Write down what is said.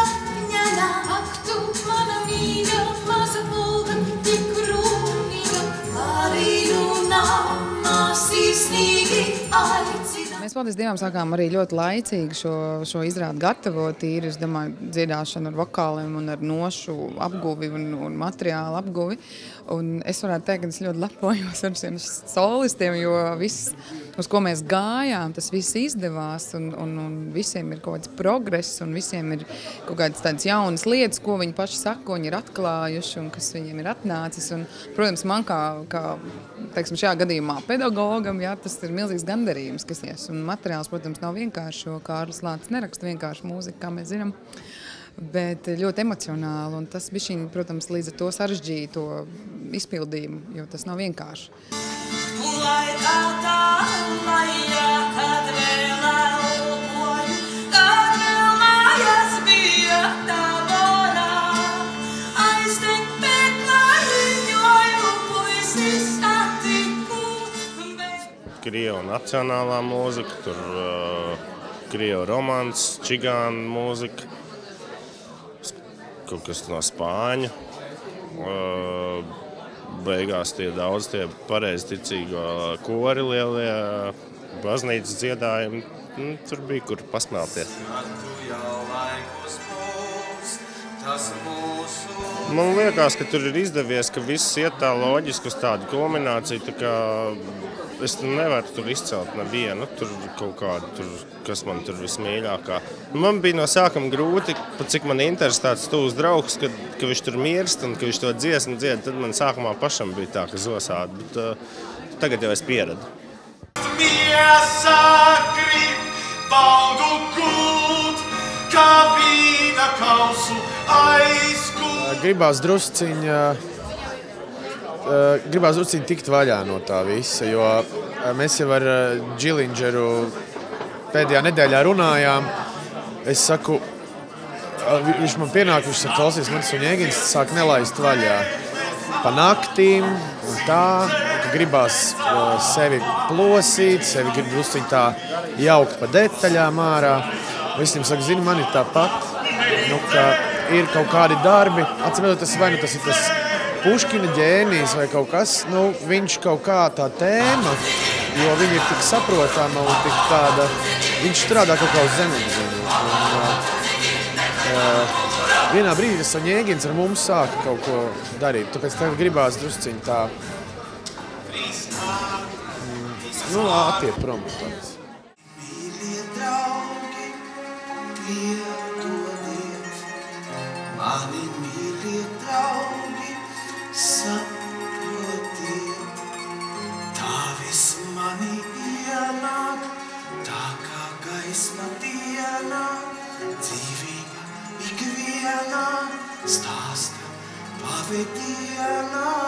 sapņainā. Ak, tu mana mīļa, maza pulga, tik rūnīga, arī runā, sirsnīgi aicina. Mēs, paldies Dievam, sākām arī ļoti laicīgi šo izrādi gatavot, tīri, es domāju, dziedāšanu ar vokāliem un ar nošu apguvi un materiālu apguvi. Un es varētu teikt, ka es ļoti lepojos ar šiem solistiem, jo viss, uz ko mēs gājām, tas viss izdevās un visiem ir kaut kāds progress un visiem ir kaut kādas tādas jaunas lietas, ko viņi paši saka, ko viņi ir atklājuši un kas viņiem ir atnācis. Un, protams, man kā teiksim, šajā gadījumā pedagogam, jā, tas ir milzīgs gandarījums, kas ies. Un materiāls, protams, nav vienkārši, jo Kārlis Lācis neraksta vienkārši mūziku, kā mēs zinām, bet ļoti emocionāli. Un tas bišķiņ, protams, līdz ar to sarežģīja to izpildījumu, jo tas nav vienkārši. Lai tā, kad vēl elpoju, kad vēl mājās bija tā borā, aiztek pēklā riņoju, puisis satiku. Krievu nacionālā mūzika, tur krievu romans, čigānu mūzika, kaut kas no spāņu. Beigās daudz tie pareizticīgo kori lielie, baznīcas dziedājumi. Tur bija, kur pasmelties. Man liekas, ka tur ir izdevies, ka viss iet tā loģiski uz tādu kulmināciju, tā kā es nevaru tur izcelt nevienu, tur kaut kādu, kas man tur vismīļākā. Man bija no sākuma grūti, pat cik man interesēts tuvs draugs, ka viņš tur mirst un ka viņš to dziesmu dzied, tad man sākumā pašam bija tā, ka zosādi, bet tagad jau es pieradu. Miesa grib baudu gūt, kā vīna kausu aizgūt. Gribās drusciņa tikt vaļā no tā visa, jo mēs jau ar Džilindžeru pēdējā nedēļā runājām. Es saku, viņš man pienāk, viņš saka, klausies, man Soņēgins sāk nelaist vaļā pa naktīm un tā, ka gribās sevi plosīt, sevi grib drusciņ tā jaukt pa detaļām ārā. Es viņam saku, zini, man ir tāpat, ka ir kaut kādi darbi, atsimēdot, tas vai nu tas ir tas Puškina ģēnijs vai kaut kas, viņš kaut kā tā tēma, jo viņa ir tik saprotama un tik tāda, viņš strādā kaut kā uz zemapziņu. Vienā brīdī Soņēgins ar mums sāka kaut ko darīt, tāpēc tagad gribās drusciņ tā, attiet prom. Mīļie draugi, piedodiet, mani mīļie draugi, saprotiet, tā viss mani ienāk, tā kā gaisma dienā, dzīvība ikvienā, stāsta pavadienā.